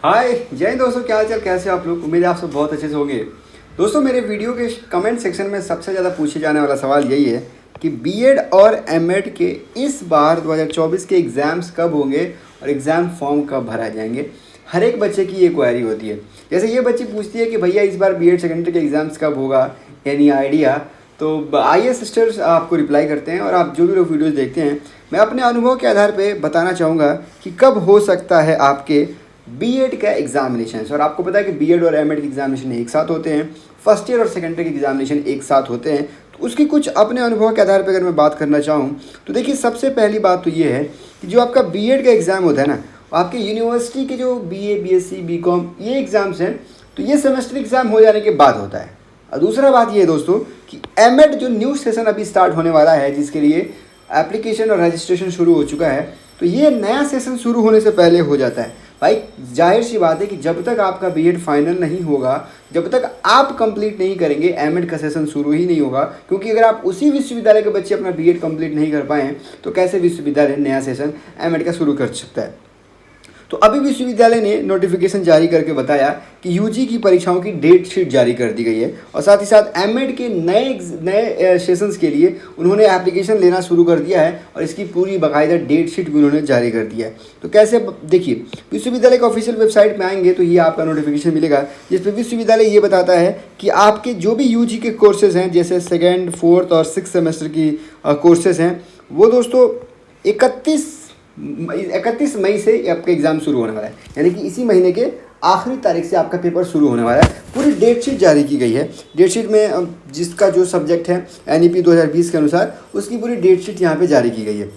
हाय जय हिंद दोस्तों, क्या हाल चाल, कैसे आप लोग। उम्मीद है आप सब बहुत अच्छे से होंगे। दोस्तों मेरे वीडियो के कमेंट सेक्शन में सबसे ज़्यादा पूछे जाने वाला सवाल यही है कि बीएड और एमएड के इस बार 2024 के एग्ज़ाम्स कब होंगे और एग्ज़ाम फॉर्म कब भरा जाएंगे। हर एक बच्चे की ये क्वेरी होती है। जैसे ये बच्ची पूछती है कि भैया इस बार बीएड सेकेंडरी के एग्ज़ाम्स कब होगा, एनी आइडिया। तो आइए सिस्टर्स आपको रिप्लाई करते हैं और आप जो भी लोग वीडियोज़ देखते हैं, मैं अपने अनुभव के आधार पर बताना चाहूँगा कि कब हो सकता है आपके बीएड का एग्जामिनेशन। और आपको पता है कि बीएड और एमएड के एग्जामिनेशन एक साथ होते हैं, फर्स्ट ईयर और सेकेंडरी के एग्जामिनेशन एक साथ होते हैं। तो उसकी कुछ अपने अनुभव के आधार पर अगर मैं बात करना चाहूँ तो देखिए, सबसे पहली बात तो ये है कि जो आपका बीएड का एग्ज़ाम होता है ना, आपके यूनिवर्सिटी के जो बीए, बीएससी, बीकॉम ये एग्ज़ाम्स हैं, तो ये सेमेस्टर एग्ज़ाम हो जाने के बाद होता है। और दूसरा बात ये है दोस्तों कि एमएड जो न्यू सेशन अभी स्टार्ट होने वाला है, जिसके लिए एप्लीकेशन और रजिस्ट्रेशन शुरू हो चुका है, तो ये नया सेशन शुरू होने से पहले हो जाता है। भाई जाहिर सी बात है कि जब तक आपका बीएड फाइनल नहीं होगा, जब तक आप कंप्लीट नहीं करेंगे, एमएड का सेशन शुरू ही नहीं होगा। क्योंकि अगर आप उसी विश्वविद्यालय के बच्चे अपना बीएड कंप्लीट नहीं कर पाएँ तो कैसे विश्वविद्यालय नया सेशन एमएड का शुरू कर सकता है। तो अभी विश्वविद्यालय ने नोटिफिकेशन जारी करके बताया कि यूजी की परीक्षाओं की डेट शीट जारी कर दी गई है और साथ ही साथ एमएड के नए सेशंस के लिए उन्होंने एप्लीकेशन लेना शुरू कर दिया है और इसकी पूरी बाकायदा डेट शीट भी उन्होंने जारी कर दिया है। तो कैसे, देखिए विश्वविद्यालय का ऑफिशियल वेबसाइट में आएंगे तो ये आपका नोटिफिकेशन मिलेगा, जिस पर विश्वविद्यालय ये बताता है कि आपके जो भी यूजी के कोर्सेज हैं, जैसे सेकेंड, फोर्थ और सिक्स सेमेस्टर की कोर्सेज हैं, वो दोस्तों 31 मई से आपका एग्ज़ाम शुरू होने वाला है। यानी कि इसी महीने के आखिरी तारीख से आपका पेपर शुरू होने वाला है। पूरी डेट शीट जारी की गई है। डेट शीट में जिसका जो सब्जेक्ट है एनईपी 2020 के अनुसार उसकी पूरी डेट शीट यहाँ पे जारी की गई है।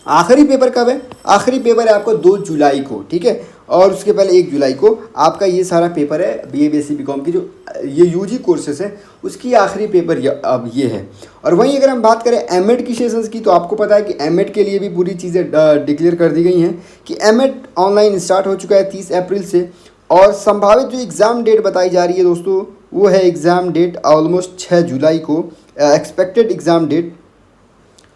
आखिरी पेपर कब है? आखिरी पेपर है आपको 2 जुलाई को, ठीक है। और उसके पहले 1 जुलाई को आपका ये सारा पेपर है बीए, बीएससी, बीकॉम की जो ये यूजी कोर्सेस है उसकी आखिरी पेपर अब ये है। और वहीं अगर हम बात करें एमएड की सेशंस की, तो आपको पता है कि एमएड के लिए भी पूरी चीज़ें डिक्लेयर कर दी गई हैं कि एमएड ऑनलाइन स्टार्ट हो चुका है 30 अप्रैल से। और संभावित जो एग्ज़ाम डेट बताई जा रही है दोस्तों, वो है एग्ज़ाम डेट ऑलमोस्ट 6 जुलाई को, एक्सपेक्टेड एग्ज़ाम डेट,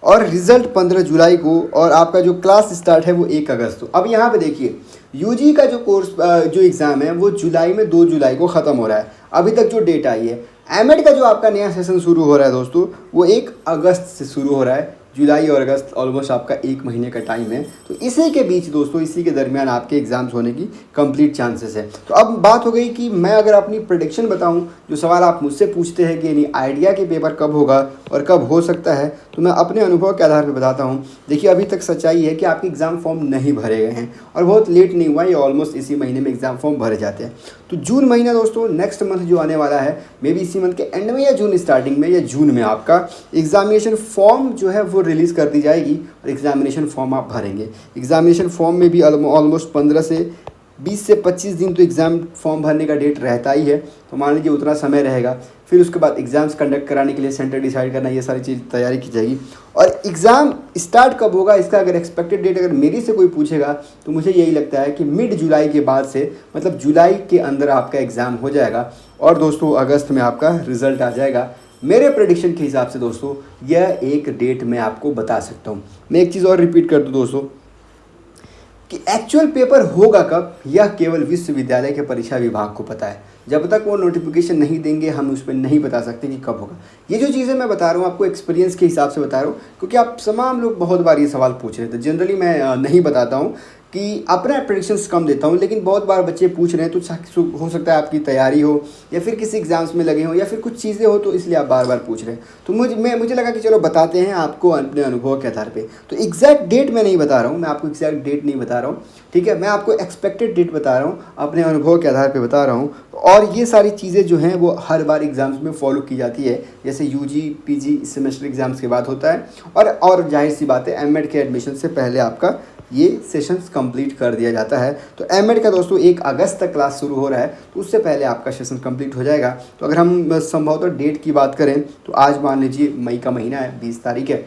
और रिज़ल्ट 15 जुलाई को, और आपका जो क्लास स्टार्ट है वो 1 अगस्त को। अब यहाँ पे देखिए, यूजी का जो कोर्स जो एग्ज़ाम है वो जुलाई में 2 जुलाई को ख़त्म हो रहा है, अभी तक जो डेट आई है। एमएड का जो आपका नया सेशन शुरू हो रहा है दोस्तों, वो 1 अगस्त से शुरू हो रहा है। जुलाई और अगस्त ऑलमोस्ट आपका 1 महीने का टाइम है। तो इसी के बीच दोस्तों, इसी के दरमियान आपके एग्ज़ाम्स होने की कंप्लीट चांसेस है। तो अब बात हो गई कि मैं अगर अपनी प्रेडिक्शन बताऊं, जो सवाल आप मुझसे पूछते हैं कि यानी आइडिया के पेपर कब होगा और कब हो सकता है, तो मैं अपने अनुभव के आधार पर बताता हूँ। देखिए अभी तक सच्चाई है कि आपके एग्ज़ाम फॉर्म नहीं भरे गए हैं और बहुत लेट नहीं हुआ, ये ऑलमोस्ट इसी महीने में एग्ज़ाम फॉर्म भरे जाते हैं। तो जून महीना दोस्तों, नेक्स्ट मंथ जो आने वाला है, मे बी इसी मंथ के एंड में या जून स्टार्टिंग में या जून में आपका एग्ज़ामिनेशन फॉर्म जो है वो रिलीज़ कर दी जाएगी और एग्ज़ामिनेशन फॉर्म आप भरेंगे। एग्ज़ामिनेशन फॉर्म में भी ऑलमोस्ट 15 से 20 से 25 दिन तो एग्ज़ाम फॉर्म भरने का डेट रहता ही है। तो मान लीजिए उतना समय रहेगा। फिर उसके बाद एग्ज़ाम्स कंडक्ट कराने के लिए सेंटर डिसाइड करना, ये सारी चीज़ तैयारी की जाएगी। और एग्ज़ाम स्टार्ट कब होगा, इसका अगर एक्सपेक्टेड डेट अगर मेरी से कोई पूछेगा तो मुझे यही लगता है कि मिड जुलाई के बाद से, मतलब जुलाई के अंदर आपका एग्ज़ाम हो जाएगा और दोस्तों अगस्त में आपका रिज़ल्ट आ जाएगा। मेरे प्रेडिक्शन के हिसाब से दोस्तों यह एक डेट मैं आपको बता सकता हूँ। मैं एक चीज़ और रिपीट कर दूँ दोस्तों कि एक्चुअल पेपर होगा कब, यह केवल विश्वविद्यालय के परीक्षा विभाग को पता है। जब तक वो नोटिफिकेशन नहीं देंगे हम उस पर नहीं बता सकते कि कब होगा। ये जो चीज़ें मैं बता रहा हूँ आपको एक्सपीरियंस के हिसाब से बता रहा हूँ, क्योंकि आप तमाम लोग बहुत बार ये सवाल पूछ रहे थे। जनरली मैं नहीं बताता हूँ कि अपना प्रेडिक्शंस कम देता हूँ, लेकिन बहुत बार बच्चे पूछ रहे हैं तो हो सकता है आपकी तैयारी हो या फिर किसी एग्ज़ाम्स में लगे हो या फिर कुछ चीज़ें हो, तो इसलिए आप बार बार पूछ रहे हैं। तो मुझे लगा कि चलो बताते हैं आपको अपने अनुभव के आधार पे। तो एग्जैक्ट डेट मैं नहीं बता रहा हूँ, मैं आपको एग्जैक्ट डेट नहीं बता रहा हूँ, ठीक है। मैं आपको एक्सपेक्टेड डेट बता रहा हूँ, अपने अनुभव के आधार पर बता रहा हूँ। और ये सारी चीज़ें जो हैं वो हर बार एग्ज़ाम्स में फॉलो की जाती है। जैसे यूजी, पीजी सेमेस्टर एग्ज़ाम्स के बाद होता है और जाहिर सी बात है एमएड के एडमिशन से पहले आपका ये सेशंस कंप्लीट कर दिया जाता है। तो एमएड का दोस्तों 1 अगस्त तक क्लास शुरू हो रहा है, तो उससे पहले आपका सेशन कंप्लीट हो जाएगा। तो अगर हम संभवतः डेट की बात करें तो आज मान लीजिए मई का महीना है, 20 तारीख है,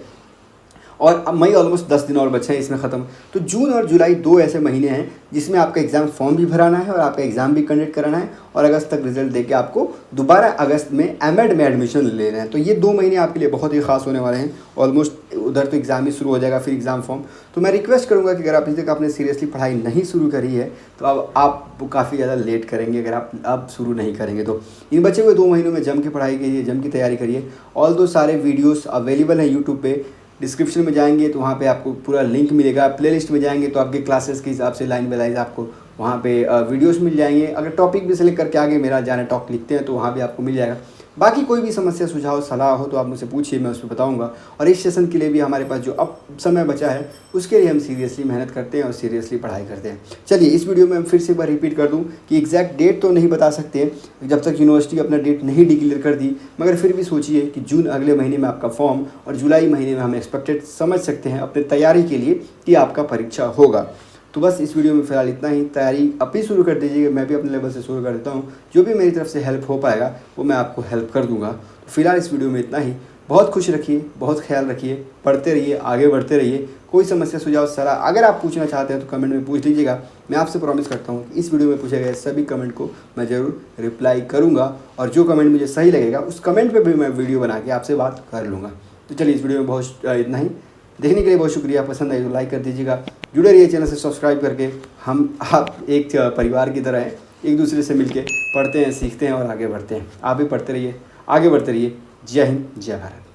और अब मई ऑलमोस्ट 10 दिन और बचे हैं इसमें ख़त्म। तो जून और जुलाई 2 ऐसे महीने हैं जिसमें आपका एग्ज़ाम फॉर्म भी भराना है और आपका एग्ज़ाम भी कंडक्ट कराना है और अगस्त तक रिजल्ट देके आपको दोबारा अगस्त में एमएड में एडमिशन लेना है। तो ये 2 महीने आपके लिए बहुत ही खास होने वाले हैं। ऑलमोस्ट उधर तो एग्ज़ाम ही शुरू हो जाएगा, फिर एग्ज़ाम फॉर्म। तो मैं रिक्वेस्ट करूँगा कि अगर आप अभी तक आपने सीरियसली पढ़ाई नहीं शुरू करी है तो अब आप काफ़ी ज़्यादा लेट करेंगे अगर आप अब शुरू नहीं करेंगे। तो इन बचे हुए 2 महीनों में जम के पढ़ाई करिए, जम की तैयारी करिए। ऑल दो सारे वीडियोस अवेलेबल हैं यूट्यूब पे। डिस्क्रिप्शन में जाएंगे तो वहाँ पे आपको पूरा लिंक मिलेगा। प्लेलिस्ट में जाएंगे तो आपके क्लासेस के हिसाब से लाइन बाय लाइन आपको वहाँ पे वीडियोस मिल जाएंगे। अगर टॉपिक भी सेलेक्ट करके आगे मेरा जाना टॉक लिखते हैं तो वहाँ भी आपको मिल जाएगा। बाकी कोई भी समस्या सुझाव सलाह हो तो आप मुझसे पूछिए, मैं उस पर बताऊँगा। और इस सेशन के लिए भी हमारे पास जो अब समय बचा है उसके लिए हम सीरियसली मेहनत करते हैं और सीरियसली पढ़ाई करते हैं। चलिए इस वीडियो में फिर से एक बार रिपीट कर दूं कि एग्जैक्ट डेट तो नहीं बता सकते जब तक यूनिवर्सिटी अपना डेट नहीं डिक्लेयर कर दी, मगर फिर भी सोचिए कि जून अगले महीने में आपका फॉर्म और जुलाई महीने में हम एक्सपेक्टेड समझ सकते हैं अपने तैयारी के लिए कि आपका परीक्षा होगा। तो बस इस वीडियो में फ़िलहाल इतना ही। तैयारी अब ही शुरू कर दीजिएगा, मैं भी अपने लेवल से शुरू कर देता हूँ। जो भी मेरी तरफ से हेल्प हो पाएगा वो मैं आपको हेल्प कर दूँगा। तो फिलहाल इस वीडियो में इतना ही। बहुत खुश रखिए, बहुत ख्याल रखिए, पढ़ते रहिए, आगे बढ़ते रहिए। कोई समस्या सुझाव सलाह अगर आप पूछना चाहते हैं तो कमेंट में पूछ लीजिएगा। मैं आपसे प्रॉमिस करता हूँ कि इस वीडियो में पूछे गए सभी कमेंट को मैं ज़रूर रिप्लाई करूँगा और जो कमेंट मुझे सही लगेगा उस कमेंट पर भी मैं वीडियो बना के आपसे बात कर लूँगा। तो चलिए इस वीडियो में बहुत इतना ही। देखने के लिए बहुत शुक्रिया। पसंद आई तो लाइक कर दीजिएगा, जुड़े रहिए चैनल से सब्सक्राइब करके। हम आप एक परिवार की तरह हैं, एक दूसरे से मिलके पढ़ते हैं, सीखते हैं और आगे बढ़ते हैं। आप भी पढ़ते रहिए, आगे बढ़ते रहिए। जय हिंद, जय भारत।